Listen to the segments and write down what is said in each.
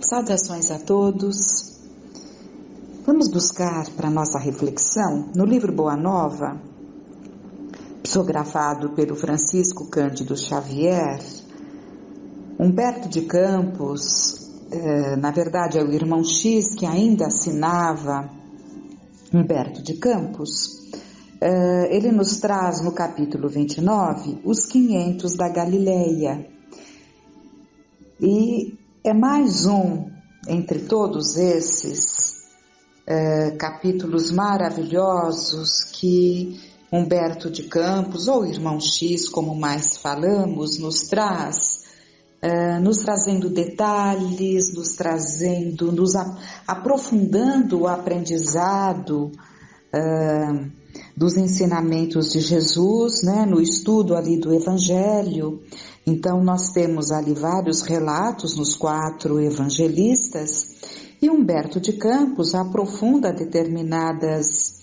Saudações a todos. Vamos buscar para nossa reflexão no livro Boa Nova, psicografado pelo Francisco Cândido Xavier. Humberto de Campos, na verdade é o irmão X que ainda assinava Humberto de Campos. Ele nos traz no capítulo 29 os 500 da Galileia. E é mais um entre todos esses capítulos maravilhosos que Humberto de Campos, ou Irmão X, como mais falamos, nos traz, nos trazendo detalhes, nos aprofundando o aprendizado dos ensinamentos de Jesus, né, no estudo ali do Evangelho. Então nós temos ali vários relatos nos 4 evangelistas e Humberto de Campos aprofunda determinadas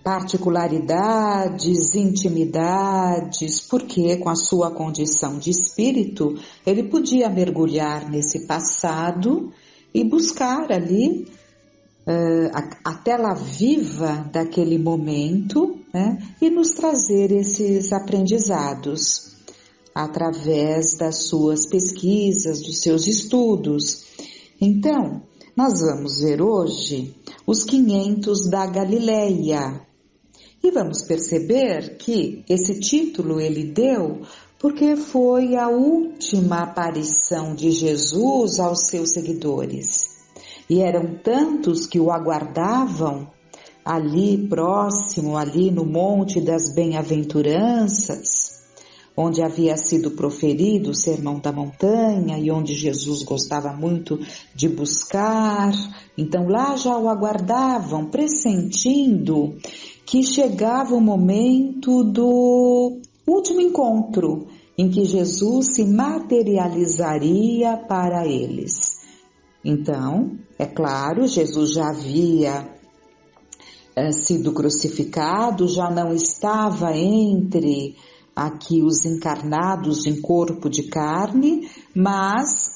particularidades, intimidades, porque com a sua condição de espírito ele podia mergulhar nesse passado e buscar ali a tela viva daquele momento, né, e nos trazer esses aprendizados através das suas pesquisas, dos seus estudos. Então, nós vamos ver hoje os 500 da Galileia e vamos perceber que esse título ele deu porque foi a última aparição de Jesus aos seus seguidores. E eram tantos que o aguardavam ali próximo, ali no Monte das Bem-aventuranças, onde havia sido proferido o Sermão da Montanha e onde Jesus gostava muito de buscar. Então lá já o aguardavam, pressentindo que chegava o momento do último encontro, em que Jesus se materializaria para eles. Então, é claro, Jesus já havia sido crucificado, já não estava entre aqui os encarnados em corpo de carne, mas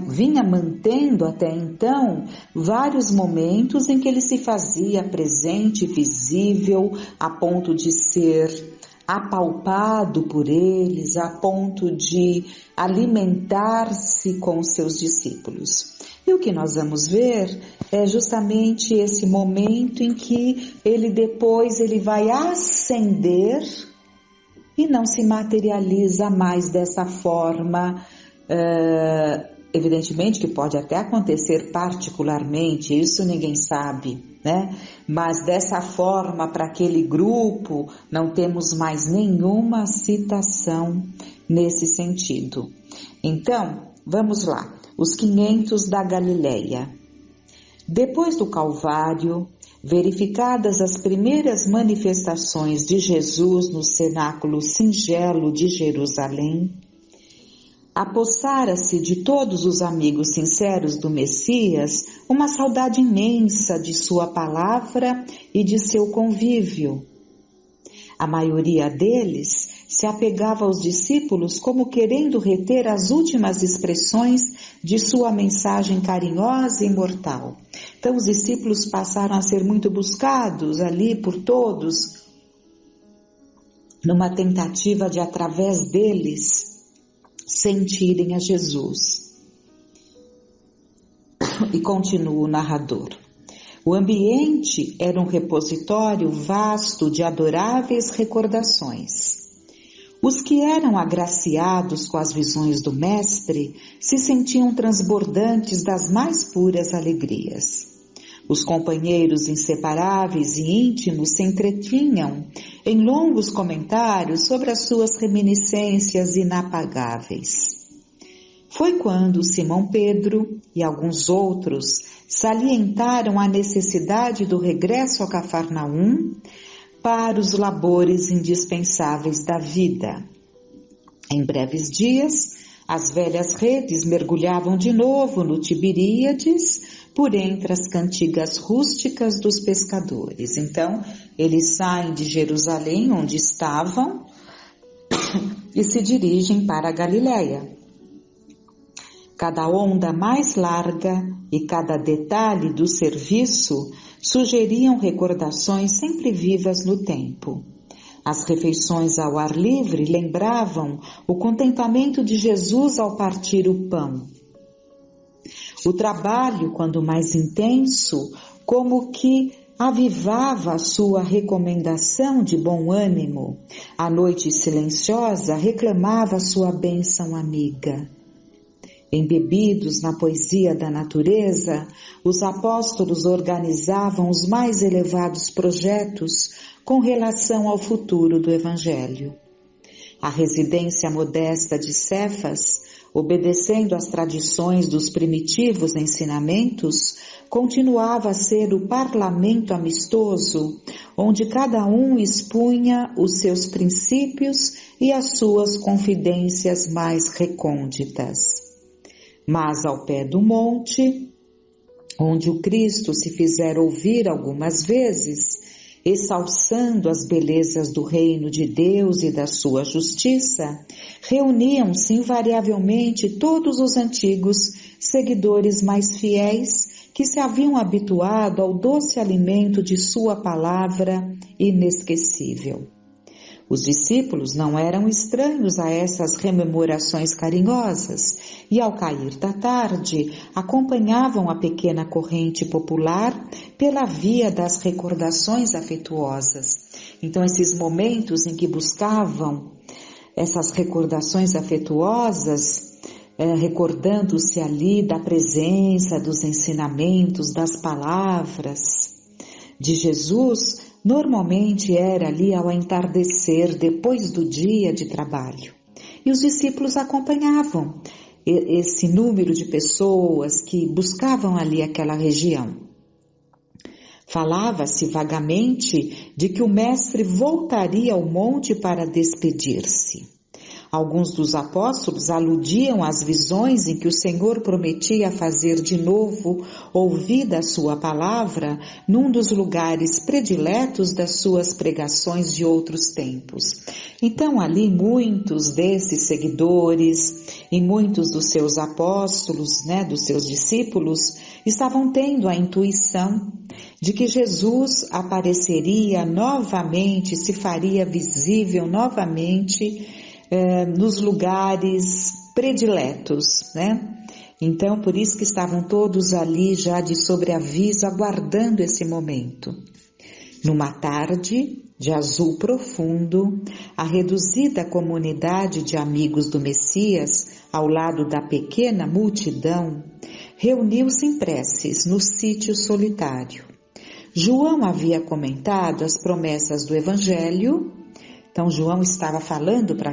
vinha mantendo até então vários momentos em que ele se fazia presente, visível, a ponto de ser apalpado por eles, a ponto de alimentar-se com seus discípulos. E o que nós vamos ver é justamente esse momento em que ele vai ascender e não se materializa mais dessa forma. Evidentemente que pode até acontecer particularmente, isso ninguém sabe, né? Mas dessa forma, para aquele grupo, não temos mais nenhuma citação nesse sentido. Então, vamos lá, os 500 da Galileia. Depois do Calvário, verificadas as primeiras manifestações de Jesus no cenáculo singelo de Jerusalém, apossara-se de todos os amigos sinceros do Messias uma saudade imensa de sua palavra e de seu convívio. A maioria deles se apegava aos discípulos como querendo reter as últimas expressões de sua mensagem carinhosa e imortal. Então os discípulos passaram a ser muito buscados ali por todos, numa tentativa de, através deles, sentirem a Jesus. E continua o narrador. O ambiente era um repositório vasto de adoráveis recordações. Os que eram agraciados com as visões do Mestre se sentiam transbordantes das mais puras alegrias. Os companheiros inseparáveis e íntimos se entretinham em longos comentários sobre as suas reminiscências inapagáveis. Foi quando Simão Pedro e alguns outros salientaram a necessidade do regresso a Cafarnaum para os labores indispensáveis da vida. Em breves dias, as velhas redes mergulhavam de novo no Tiberíades, por entre as cantigas rústicas dos pescadores. Então, eles saem de Jerusalém, onde estavam, e se dirigem para a Galileia. Cada onda mais larga e cada detalhe do serviço sugeriam recordações sempre vivas no tempo. As refeições ao ar livre lembravam o contentamento de Jesus ao partir o pão. O trabalho, quando mais intenso, como que avivava a sua recomendação de bom ânimo. A noite silenciosa reclamava sua bênção amiga. Embebidos na poesia da natureza, os apóstolos organizavam os mais elevados projetos com relação ao futuro do Evangelho. A residência modesta de Cefas, obedecendo às tradições dos primitivos ensinamentos, continuava a ser o parlamento amistoso, onde cada um expunha os seus princípios e as suas confidências mais recônditas. Mas ao pé do monte, onde o Cristo se fizera ouvir algumas vezes, exalçando as belezas do reino de Deus e da sua justiça, reuniam-se invariavelmente todos os antigos seguidores mais fiéis que se haviam habituado ao doce alimento de sua palavra inesquecível. Os discípulos não eram estranhos a essas rememorações carinhosas e, ao cair da tarde, acompanhavam a pequena corrente popular pela via das recordações afetuosas. Então, esses momentos em que buscavam essas recordações afetuosas, recordando-se ali da presença, dos ensinamentos, das palavras de Jesus, normalmente era ali ao entardecer, depois do dia de trabalho. E os discípulos acompanhavam esse número de pessoas que buscavam ali aquela região. Falava-se vagamente de que o mestre voltaria ao monte para despedir-se. Alguns dos apóstolos aludiam às visões em que o Senhor prometia fazer de novo ouvida a sua palavra num dos lugares prediletos das suas pregações de outros tempos. Então ali muitos desses seguidores e muitos dos seus apóstolos, dos seus discípulos, estavam tendo a intuição de que Jesus apareceria novamente, se faria visível novamente nos lugares prediletos, Então, por isso que estavam todos ali já de sobreaviso, aguardando esse momento. Numa tarde de azul profundo, a reduzida comunidade de amigos do Messias, ao lado da pequena multidão, reuniu-se em preces no sítio solitário. João havia comentado as promessas do Evangelho. Então João estava falando para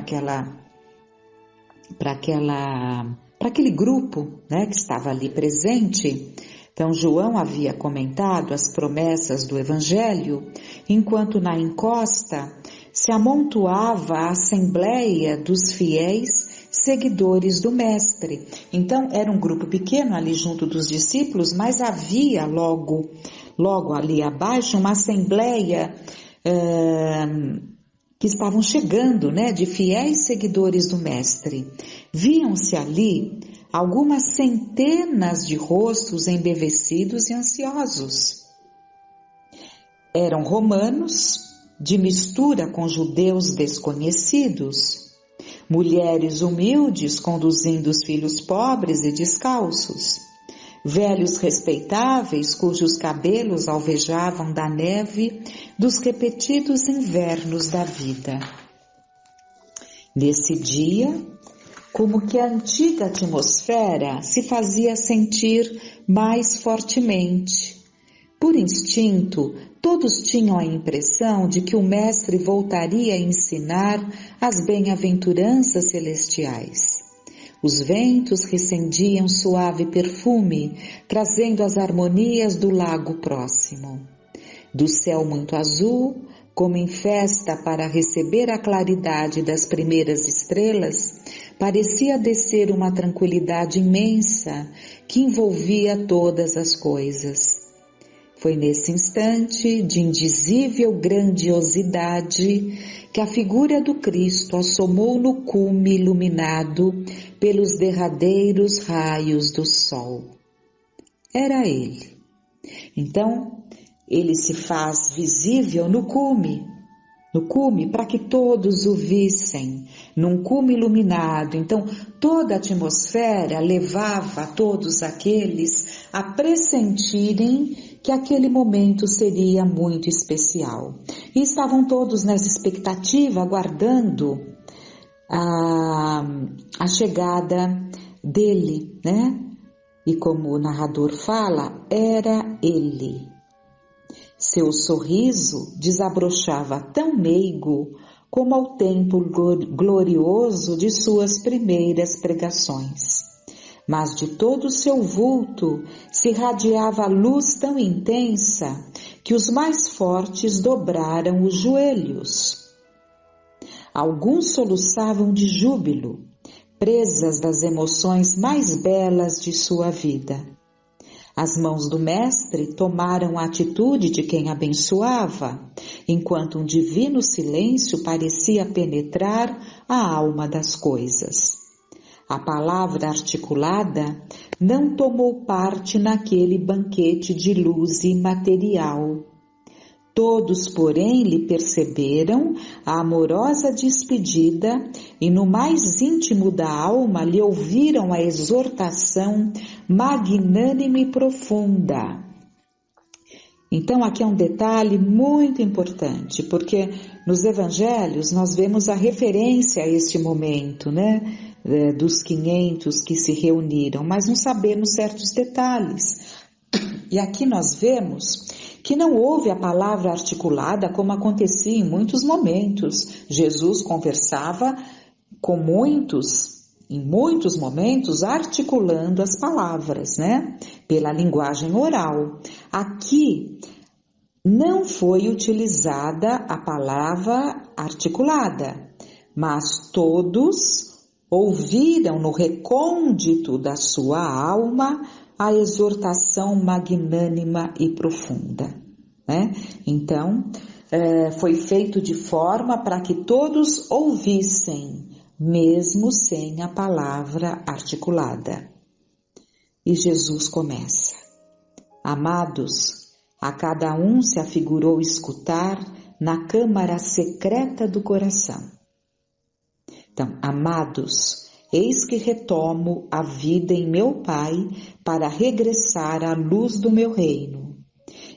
aquele grupo, que estava ali presente. Então João havia comentado as promessas do Evangelho, enquanto na encosta se amontoava a assembleia dos fiéis seguidores do Mestre. Então era um grupo pequeno ali junto dos discípulos, mas havia logo ali abaixo uma assembleia que estavam chegando, de fiéis seguidores do Mestre. Viam-se ali algumas centenas de rostos embevecidos e ansiosos. Eram romanos, de mistura com judeus desconhecidos, mulheres humildes conduzindo os filhos pobres e descalços, velhos respeitáveis cujos cabelos alvejavam da neve dos repetidos invernos da vida. Nesse dia, como que a antiga atmosfera se fazia sentir mais fortemente. Por instinto, todos tinham a impressão de que o Mestre voltaria a ensinar as bem-aventuranças celestiais. Os ventos recendiam suave perfume, trazendo as harmonias do lago próximo. Do céu muito azul, como em festa para receber a claridade das primeiras estrelas, parecia descer uma tranquilidade imensa que envolvia todas as coisas. Foi nesse instante de indizível grandiosidade que a figura do Cristo assomou no cume iluminado pelos derradeiros raios do sol. Era ele. Então, ele se faz visível no cume para que todos o vissem, num cume iluminado. Então, toda a atmosfera levava todos aqueles a pressentirem que aquele momento seria muito especial. E estavam todos nessa expectativa, aguardando a chegada dele, né? E como o narrador fala, era ele. Seu sorriso desabrochava tão meigo como ao tempo glorioso de suas primeiras pregações. Mas de todo o seu vulto se irradiava luz tão intensa que os mais fortes dobraram os joelhos. Alguns soluçavam de júbilo, presas das emoções mais belas de sua vida. As mãos do mestre tomaram a atitude de quem abençoava, enquanto um divino silêncio parecia penetrar a alma das coisas. A palavra articulada não tomou parte naquele banquete de luz imaterial. Todos, porém, lhe perceberam a amorosa despedida e no mais íntimo da alma lhe ouviram a exortação magnânime e profunda. Então aqui é um detalhe muito importante, porque nos evangelhos nós vemos a referência a este momento, né? Dos 500 que se reuniram, mas não sabemos certos detalhes. E aqui nós vemos que não houve a palavra articulada como acontecia em muitos momentos. Jesus conversava com muitos, em muitos momentos, articulando as palavras, né? Pela linguagem oral. Aqui não foi utilizada a palavra articulada, mas todos ouviram no recôndito da sua alma a exortação magnânima e profunda, né? Então, foi feito de forma para que todos ouvissem, mesmo sem a palavra articulada. E Jesus começa: Amados, a cada um se afigurou escutar na câmara secreta do coração. Então, amados, eis que retomo a vida em meu Pai para regressar à luz do meu reino.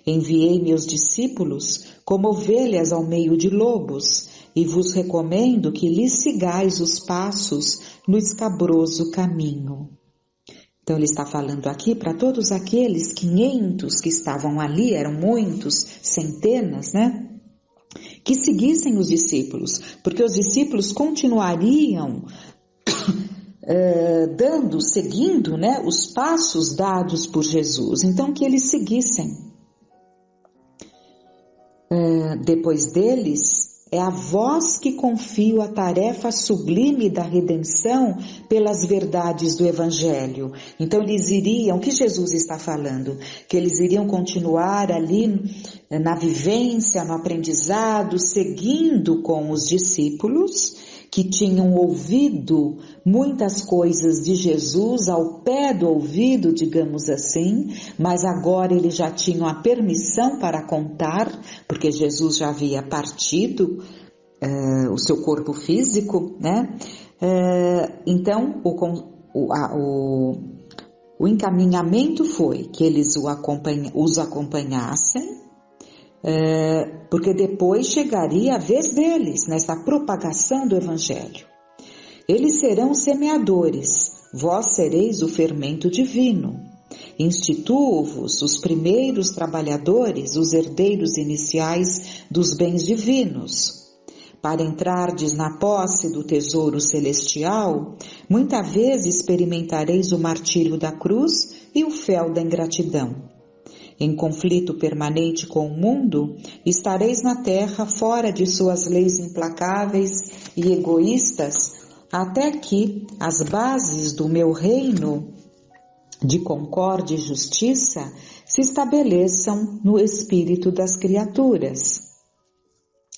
Enviei meus discípulos como ovelhas ao meio de lobos e vos recomendo que lhes sigais os passos no escabroso caminho. Então ele está falando aqui para todos aqueles 500 que estavam ali, eram muitos, centenas, né? Que seguissem os discípulos, porque os discípulos continuariam seguindo, né, os passos dados por Jesus. Então que eles seguissem. Depois deles, é a vós que confio a tarefa sublime da redenção pelas verdades do Evangelho. Então eles iriam, o que Jesus está falando? Que eles iriam continuar ali na vivência, no aprendizado, seguindo com os discípulos que tinham ouvido muitas coisas de Jesus ao pé do ouvido, digamos assim, mas agora eles já tinham a permissão para contar, porque Jesus já havia partido o seu corpo físico, né? Então, o encaminhamento foi que eles os acompanhassem, porque depois chegaria a vez deles nessa propagação do Evangelho. Eles serão semeadores, vós sereis o fermento divino. Instituo-vos os primeiros trabalhadores, os herdeiros iniciais dos bens divinos. Para entrardes na posse do tesouro celestial, muita vez experimentareis o martírio da cruz e o fel da ingratidão. Em conflito permanente com o mundo, estareis na terra fora de suas leis implacáveis e egoístas, até que as bases do meu reino de concórdia e justiça se estabeleçam no espírito das criaturas.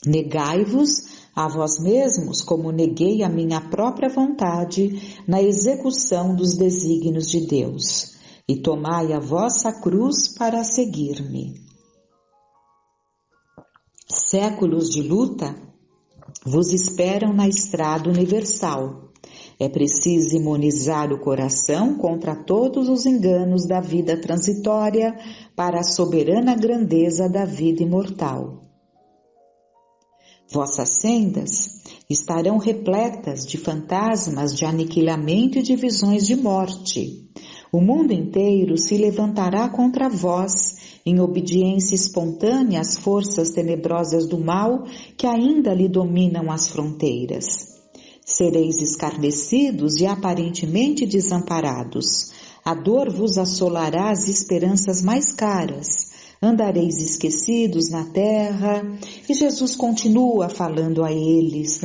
Negai-vos a vós mesmos, como neguei a minha própria vontade na execução dos desígnios de Deus, e tomai a vossa cruz para seguir-me. Séculos de luta vos esperam na estrada universal. É preciso imunizar o coração contra todos os enganos da vida transitória para a soberana grandeza da vida imortal. Vossas sendas estarão repletas de fantasmas de aniquilamento e de visões de morte. O mundo inteiro se levantará contra vós, em obediência espontânea às forças tenebrosas do mal que ainda lhe dominam as fronteiras. Sereis escarnecidos e aparentemente desamparados. A dor vos assolará as esperanças mais caras. Andareis esquecidos na terra. E Jesus continua falando a eles,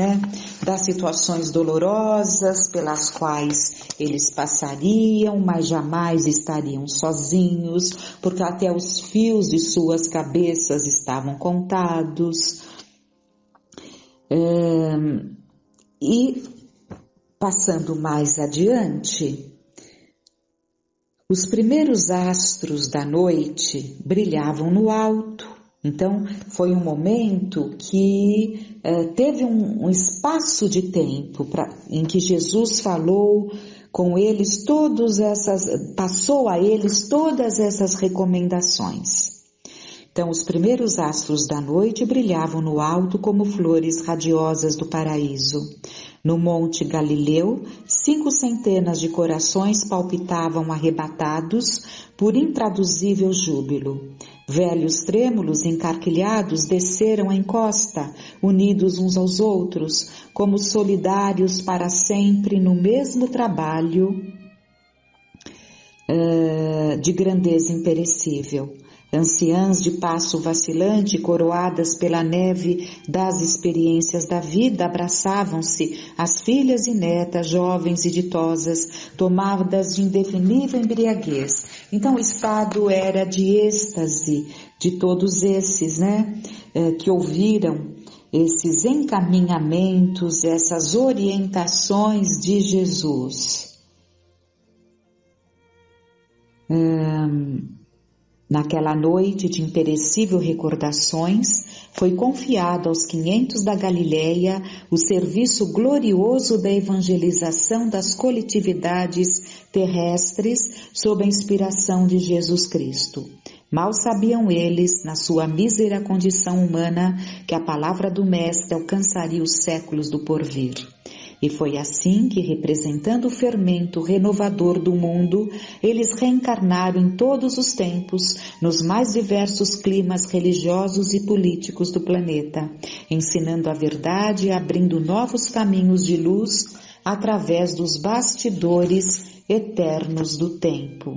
das situações dolorosas pelas quais eles passariam, mas jamais estariam sozinhos, porque até os fios de suas cabeças estavam contados. E passando mais adiante, os primeiros astros da noite brilhavam no alto. Então foi um momento que teve um espaço de tempo em que Jesus falou com eles passou a eles todas essas recomendações. Então os primeiros astros da noite brilhavam no alto como flores radiosas do paraíso. No Monte Galileu, 5 centenas de corações palpitavam arrebatados por intraduzível júbilo. Velhos trêmulos encarquilhados desceram a encosta, unidos uns aos outros, como solidários para sempre no mesmo trabalho de grandeza imperecível. Anciãs de passo vacilante, coroadas pela neve das experiências da vida, abraçavam-se, as filhas e netas, jovens e ditosas, tomadas de indefinível embriaguez. Então o estado era de êxtase de todos esses, que ouviram esses encaminhamentos, essas orientações de Jesus. Naquela noite de imperecível recordações, foi confiado aos 500 da Galileia o serviço glorioso da evangelização das coletividades terrestres sob a inspiração de Jesus Cristo. Mal sabiam eles, na sua mísera condição humana, que a palavra do Mestre alcançaria os séculos do porvir. E foi assim que, representando o fermento renovador do mundo, eles reencarnaram em todos os tempos, nos mais diversos climas religiosos e políticos do planeta, ensinando a verdade e abrindo novos caminhos de luz através dos bastidores eternos do tempo.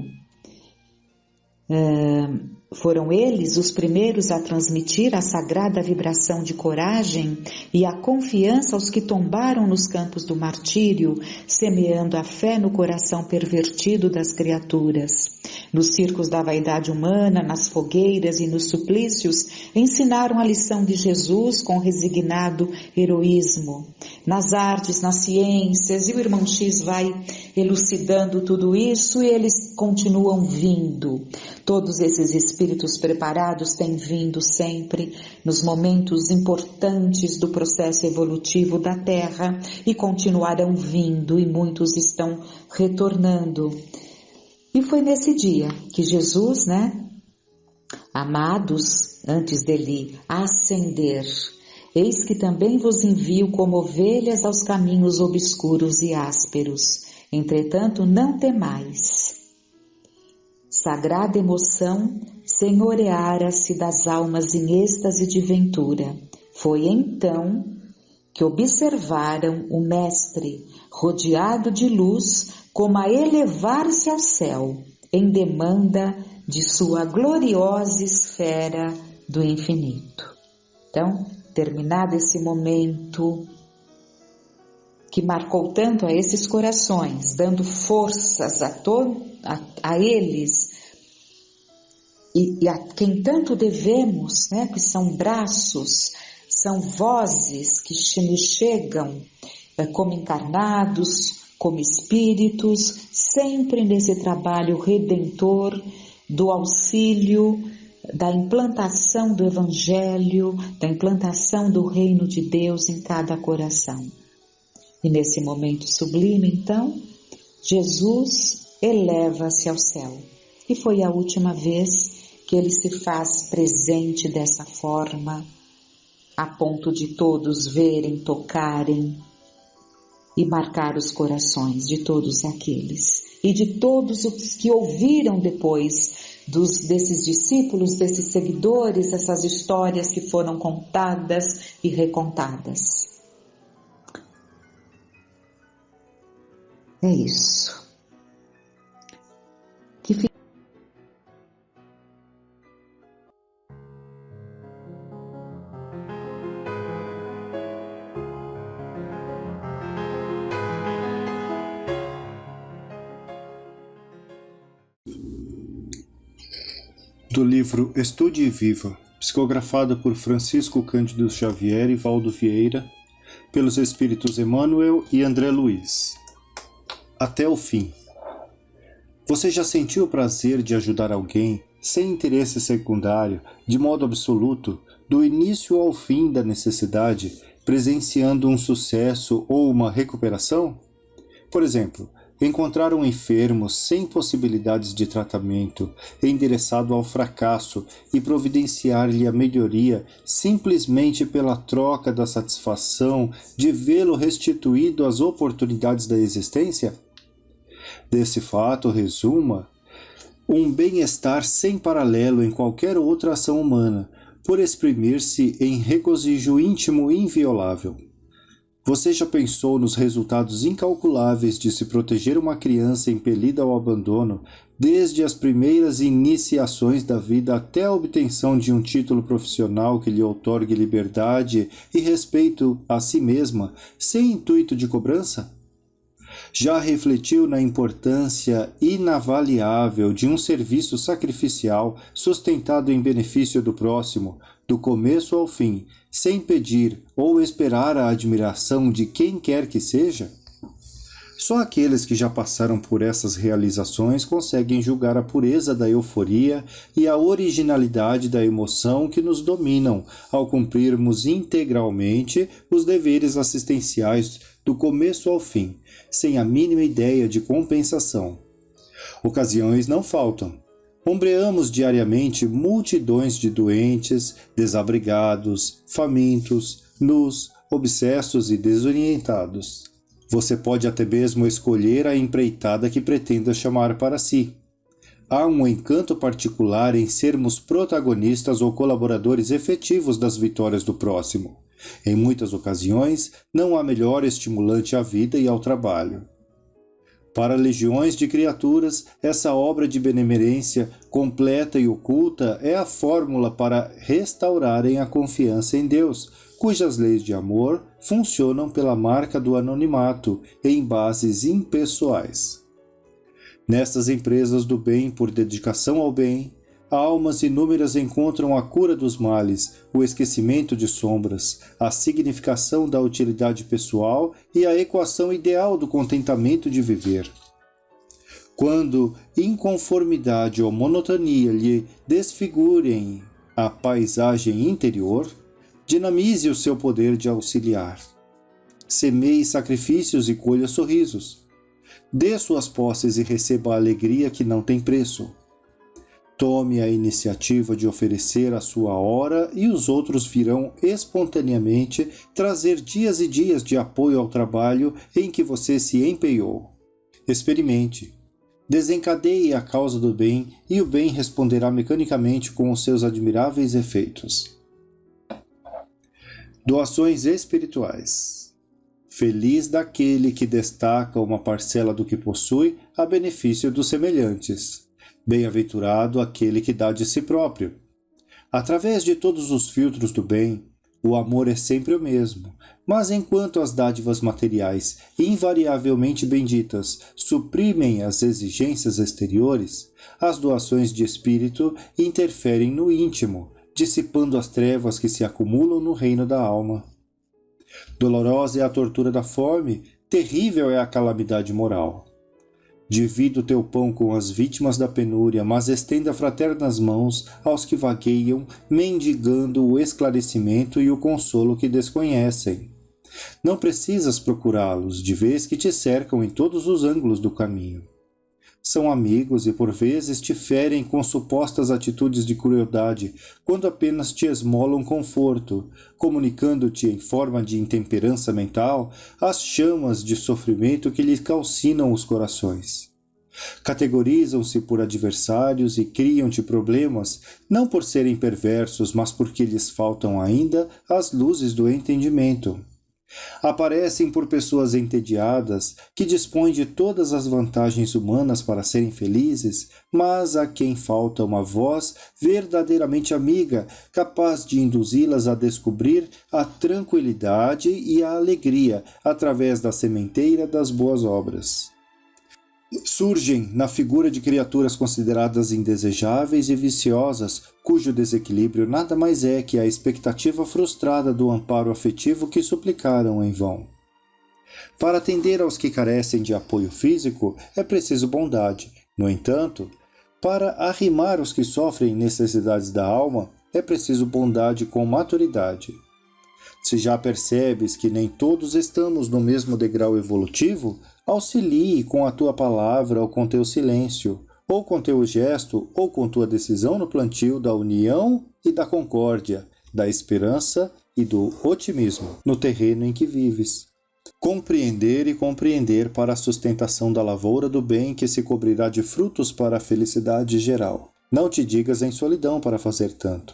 Foram eles os primeiros a transmitir a sagrada vibração de coragem e a confiança aos que tombaram nos campos do martírio, semeando a fé no coração pervertido das criaturas. Nos circos da vaidade humana, nas fogueiras e nos suplícios, ensinaram a lição de Jesus com resignado heroísmo. Nas artes, nas ciências, e o irmão X vai elucidando tudo isso e eles continuam vindo. Todos esses espíritos preparados têm vindo sempre nos momentos importantes do processo evolutivo da Terra e continuarão vindo, e muitos estão retornando. E foi nesse dia que Jesus, amados, antes dele ascender, eis que também vos envio como ovelhas aos caminhos obscuros e ásperos. Entretanto, não temais. Sagrada emoção senhoreara-se das almas em êxtase de ventura. Foi então que observaram o Mestre, rodeado de luz, como a elevar-se ao céu, em demanda de sua gloriosa esfera do infinito. Então, terminado esse momento que marcou tanto a esses corações, dando forças a eles e a quem tanto devemos, né, que são braços, são vozes que nos chegam como encarnados, como espíritos, sempre nesse trabalho redentor do auxílio, da implantação do Evangelho, da implantação do Reino de Deus em cada coração. E nesse momento sublime, então, Jesus eleva-se ao céu. E foi a última vez que ele se faz presente dessa forma, a ponto de todos verem, tocarem e marcar os corações de todos aqueles e de todos os que ouviram depois desses discípulos, desses seguidores, essas histórias que foram contadas e recontadas. É isso. Do livro Estude e Viva, psicografado por Francisco Cândido Xavier e Valdo Vieira, pelos espíritos Emmanuel e André Luiz. Até o fim. Você já sentiu o prazer de ajudar alguém, sem interesse secundário, de modo absoluto, do início ao fim da necessidade, presenciando um sucesso ou uma recuperação? Por exemplo, encontrar um enfermo sem possibilidades de tratamento, endereçado ao fracasso e providenciar-lhe a melhoria simplesmente pela troca da satisfação de vê-lo restituído às oportunidades da existência? Desse fato resuma um bem-estar sem paralelo em qualquer outra ação humana, por exprimir-se em regozijo íntimo e inviolável. Você já pensou nos resultados incalculáveis de se proteger uma criança impelida ao abandono, desde as primeiras iniciações da vida até a obtenção de um título profissional que lhe outorgue liberdade e respeito a si mesma, sem intuito de cobrança? Já refletiu na importância inavaliável de um serviço sacrificial sustentado em benefício do próximo, do começo ao fim, sem pedir ou esperar a admiração de quem quer que seja? Só aqueles que já passaram por essas realizações conseguem julgar a pureza da euforia e a originalidade da emoção que nos dominam ao cumprirmos integralmente os deveres assistenciais do começo ao fim, sem a mínima ideia de compensação. Ocasiões não faltam. Ombreamos diariamente multidões de doentes, desabrigados, famintos, nus, obsessos e desorientados. Você pode até mesmo escolher a empreitada que pretenda chamar para si. Há um encanto particular em sermos protagonistas ou colaboradores efetivos das vitórias do próximo. Em muitas ocasiões, não há melhor estimulante à vida e ao trabalho. Para legiões de criaturas, essa obra de benemerência completa e oculta é a fórmula para restaurarem a confiança em Deus, cujas leis de amor funcionam pela marca do anonimato em bases impessoais. Nestas empresas do bem por dedicação ao bem, almas inúmeras encontram a cura dos males, o esquecimento de sombras, a significação da utilidade pessoal e a equação ideal do contentamento de viver. Quando inconformidade ou monotonia lhe desfigurem a paisagem interior, dinamize o seu poder de auxiliar. Semeie sacrifícios e colha sorrisos. Dê suas posses e receba a alegria que não tem preço. Tome a iniciativa de oferecer a sua hora e os outros virão espontaneamente trazer dias e dias de apoio ao trabalho em que você se empenhou. Experimente. Desencadeie a causa do bem e o bem responderá mecanicamente com os seus admiráveis efeitos. Doações espirituais. Feliz daquele que destaca uma parcela do que possui a benefício dos semelhantes. Bem-aventurado aquele que dá de si próprio. Através de todos os filtros do bem, O amor é sempre o mesmo, mas enquanto as dádivas materiais, invariavelmente benditas, suprimem as exigências exteriores, as doações de espírito interferem no íntimo, dissipando as trevas que se acumulam no reino da alma. Dolorosa é a tortura da fome, terrível é a calamidade moral. Divida o teu pão com as vítimas da penúria, mas estenda fraternas mãos aos que vagueiam, mendigando o esclarecimento e o consolo que desconhecem. Não precisas procurá-los, de vez que te cercam em todos os ângulos do caminho. São amigos e por vezes te ferem com supostas atitudes de crueldade, quando apenas te esmolam conforto, comunicando-te em forma de intemperança mental as chamas de sofrimento que lhes calcinam os corações. Categorizam-se por adversários e criam-te problemas, não por serem perversos, mas porque lhes faltam ainda as luzes do entendimento. Aparecem por pessoas entediadas, que dispõem de todas as vantagens humanas para serem felizes, mas a quem falta uma voz verdadeiramente amiga, capaz de induzi-las a descobrir a tranquilidade e a alegria através da sementeira das boas obras. Surgem na figura de criaturas consideradas indesejáveis e viciosas, cujo desequilíbrio nada mais é que a expectativa frustrada do amparo afetivo que suplicaram em vão. Para atender aos que carecem de apoio físico, é preciso bondade. No entanto, para arrimar os que sofrem necessidades da alma, é preciso bondade com maturidade. Se já percebes que nem todos estamos no mesmo degrau evolutivo, auxilie com a tua palavra ou com teu silêncio, ou com teu gesto, ou com tua decisão no plantio da união e da concórdia, da esperança e do otimismo no terreno em que vives. Compreender e compreender para a sustentação da lavoura do bem que se cobrirá de frutos para a felicidade geral. Não te digas em solidão para fazer tanto.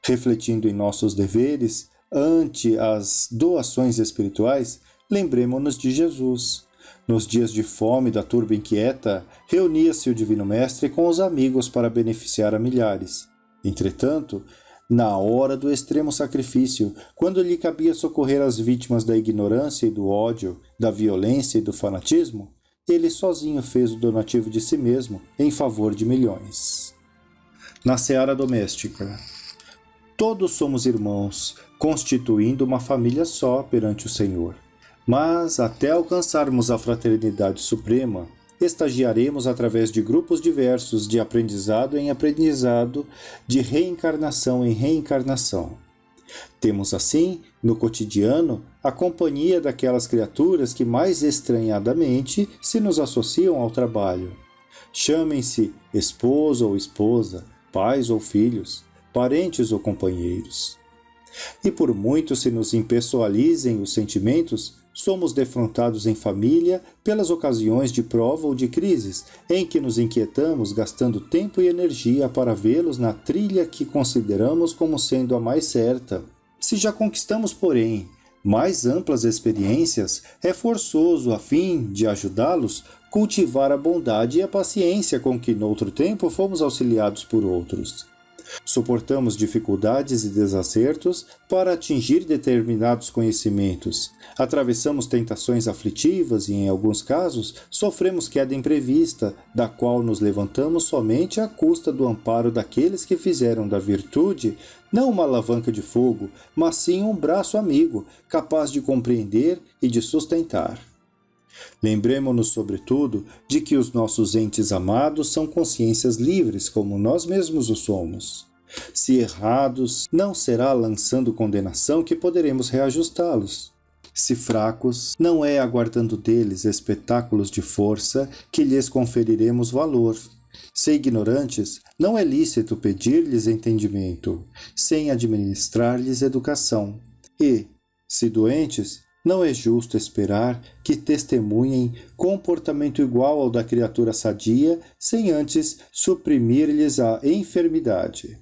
Refletindo em nossos deveres, ante as doações espirituais, lembremo-nos de Jesus. Nos dias de fome da turba inquieta, reunia-se o Divino Mestre com os amigos para beneficiar a milhares. Entretanto, na hora do extremo sacrifício, quando lhe cabia socorrer as vítimas da ignorância e do ódio, da violência e do fanatismo, ele sozinho fez o donativo de si mesmo em favor de milhões. Na seara doméstica, todos somos irmãos, constituindo uma família só perante o Senhor. Mas, até alcançarmos a fraternidade suprema, estagiaremos através de grupos diversos de aprendizado em aprendizado, de reencarnação em reencarnação. Temos, assim, no cotidiano, a companhia daquelas criaturas que mais estranhadamente se nos associam ao trabalho. Chamem-se esposo ou esposa, pais ou filhos, parentes ou companheiros. E por muito se nos impessoalizem os sentimentos, somos defrontados em família pelas ocasiões de prova ou de crises, em que nos inquietamos gastando tempo e energia para vê-los na trilha que consideramos como sendo a mais certa. Se já conquistamos, porém, mais amplas experiências, é forçoso, a fim de ajudá-los, cultivar a bondade e a paciência com que noutro tempo fomos auxiliados por outros. Suportamos dificuldades e desacertos para atingir determinados conhecimentos. Atravessamos tentações aflitivas e, em alguns casos, sofremos queda imprevista, da qual nos levantamos somente à custa do amparo daqueles que fizeram da virtude não uma alavanca de fogo, mas sim um braço amigo, capaz de compreender e de sustentar. Lembremo-nos, sobretudo, de que os nossos entes amados são consciências livres, como nós mesmos o somos. Se errados, não será lançando condenação que poderemos reajustá-los. Se fracos, não é aguardando deles espetáculos de força que lhes conferiremos valor. Se ignorantes, não é lícito pedir-lhes entendimento, sem administrar-lhes educação. E, se doentes, não é justo esperar que testemunhem comportamento igual ao da criatura sadia, sem antes suprimir-lhes a enfermidade.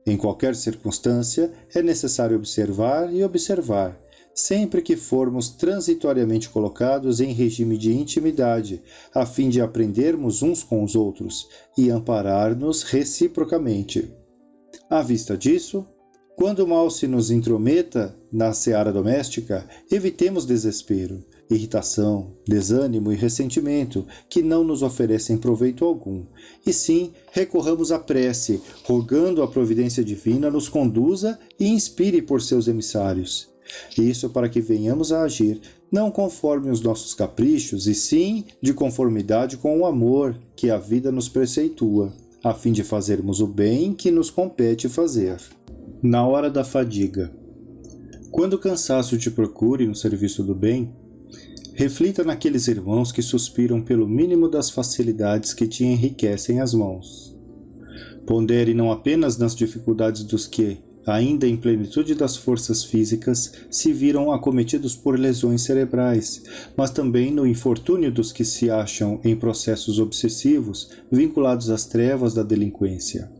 Em qualquer circunstância, é necessário observar e observar, sempre que formos transitoriamente colocados em regime de intimidade, a fim de aprendermos uns com os outros e amparar-nos reciprocamente. À vista disso, Quando o mal se nos intrometa na seara doméstica, evitemos desespero, irritação, desânimo e ressentimento que não nos oferecem proveito algum, e sim recorramos à prece, rogando a providência divina nos conduza e inspire por seus emissários. Isso para que venhamos a agir não conforme os nossos caprichos, e sim de conformidade com o amor que a vida nos preceitua, a fim de fazermos o bem que nos compete fazer. Na hora da fadiga. Quando o cansaço te procure no serviço do bem, reflita naqueles irmãos que suspiram pelo mínimo das facilidades que te enriquecem as mãos. Pondere não apenas nas dificuldades dos que, ainda em plenitude das forças físicas, se viram acometidos por lesões cerebrais, mas também no infortúnio dos que se acham em processos obsessivos vinculados às trevas da delinquência.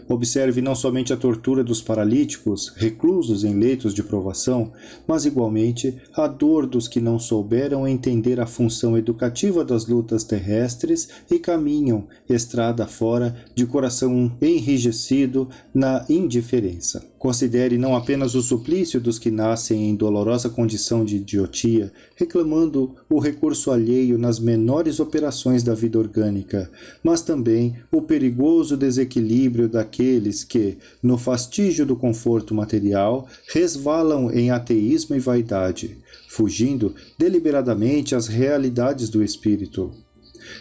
Observe não somente a tortura dos paralíticos, reclusos em leitos de provação, mas igualmente a dor dos que não souberam entender a função educativa das lutas terrestres e caminham, estrada fora, de coração enrijecido na indiferença. Considere não apenas o suplício dos que nascem em dolorosa condição de idiotia, reclamando o recurso alheio nas menores operações da vida orgânica, mas também o perigoso desequilíbrio daqueles que, no fastígio do conforto material, resvalam em ateísmo e vaidade, fugindo deliberadamente às realidades do espírito.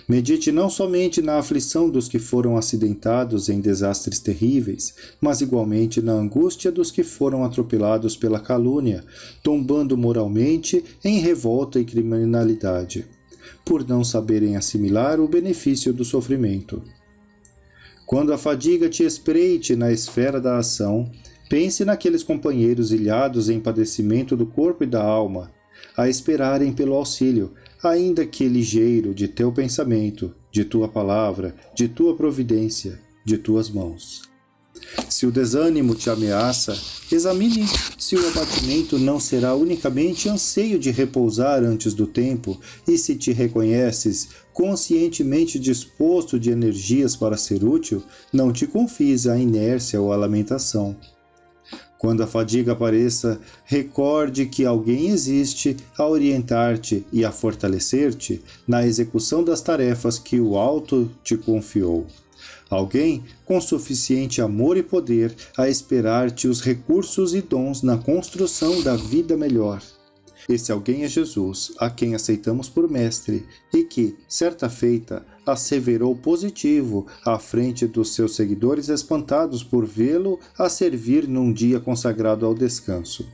Medite não somente na aflição dos que foram acidentados em desastres terríveis, mas igualmente na angústia dos que foram atropelados pela calúnia, tombando moralmente em revolta e criminalidade, por não saberem assimilar o benefício do sofrimento. Quando a fadiga te espreite na esfera da ação, pense naqueles companheiros ilhados em padecimento do corpo e da alma, a esperarem pelo auxílio, ainda que ligeiro, de teu pensamento, de tua palavra, de tua providência, de tuas mãos. Se o desânimo te ameaça, examine se o abatimento não será unicamente anseio de repousar antes do tempo, e se te reconheces conscientemente disposto de energias para ser útil, não te confies à inércia ou à lamentação. Quando a fadiga apareça, recorde que alguém existe a orientar-te e a fortalecer-te na execução das tarefas que o Alto te confiou. Alguém com suficiente amor e poder a esperar-te os recursos e dons na construção da vida melhor. Esse alguém é Jesus, a quem aceitamos por mestre, e que, certa feita, asseverou positivo à frente dos seus seguidores espantados por vê-lo a servir num dia consagrado ao descanso.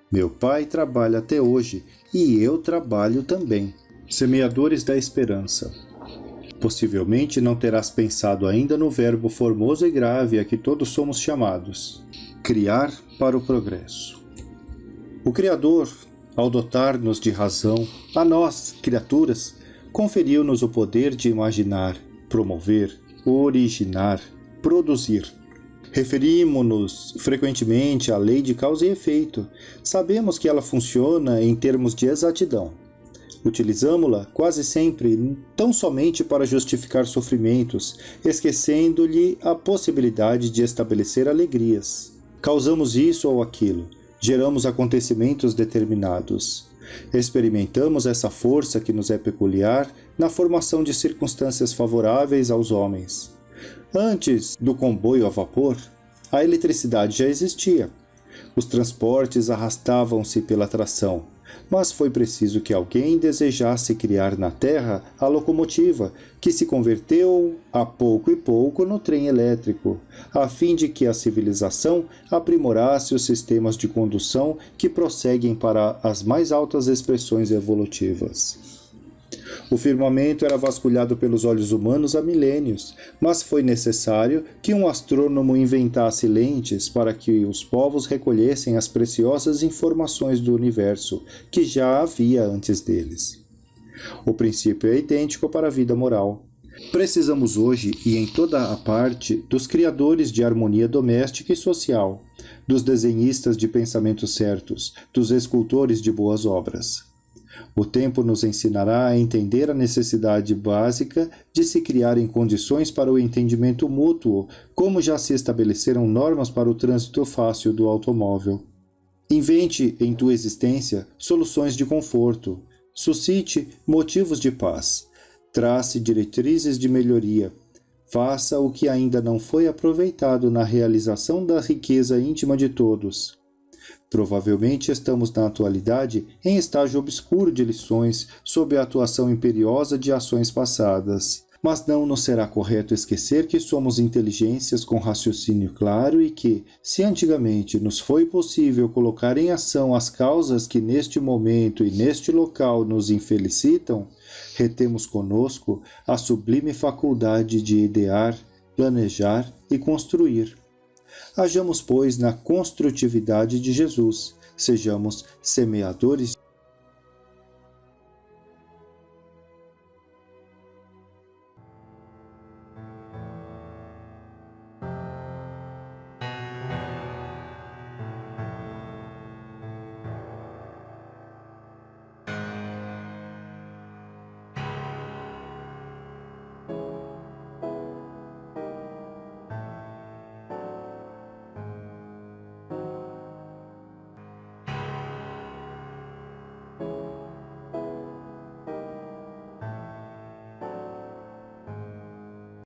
Meu Pai trabalha até hoje, e eu trabalho também. Semeadores da esperança. Possivelmente não terás pensado ainda no verbo formoso e grave a que todos somos chamados: criar para o progresso. O Criador, ao dotar-nos de razão, a nós, criaturas, conferiu-nos o poder de imaginar, promover, originar, produzir. Referimos-nos frequentemente à lei de causa e efeito. Sabemos que ela funciona em termos de exatidão. Utilizamo-la quase sempre tão somente para justificar sofrimentos, esquecendo-lhe a possibilidade de estabelecer alegrias. Causamos isso ou aquilo. Geramos acontecimentos determinados. Experimentamos essa força que nos é peculiar na formação de circunstâncias favoráveis aos homens. Antes do comboio a vapor, a eletricidade já existia. Os transportes arrastavam-se pela tração, mas foi preciso que alguém desejasse criar na Terra a locomotiva, que se converteu a pouco e pouco no trem elétrico, a fim de que a civilização aprimorasse os sistemas de condução que prosseguem para as mais altas expressões evolutivas. O firmamento era vasculhado pelos olhos humanos há milênios, mas foi necessário que um astrônomo inventasse lentes para que os povos recolhessem as preciosas informações do universo que já havia antes deles. O princípio é idêntico para a vida moral. Precisamos hoje, e em toda a parte, dos criadores de harmonia doméstica e social, dos desenhistas de pensamentos certos, dos escultores de boas obras. O tempo nos ensinará a entender a necessidade básica de se criarem condições para o entendimento mútuo, como já se estabeleceram normas para o trânsito fácil do automóvel. Invente em tua existência soluções de conforto, suscite motivos de paz, trace diretrizes de melhoria, faça o que ainda não foi aproveitado na realização da riqueza íntima de todos. Provavelmente estamos na atualidade em estágio obscuro de lições sob a atuação imperiosa de ações passadas. Mas não nos será correto esquecer que somos inteligências com raciocínio claro e que, se antigamente nos foi possível colocar em ação as causas que neste momento e neste local nos infelicitam, retemos conosco a sublime faculdade de idear, planejar e construir. Hajamos, pois, na construtividade de Jesus, sejamos semeadores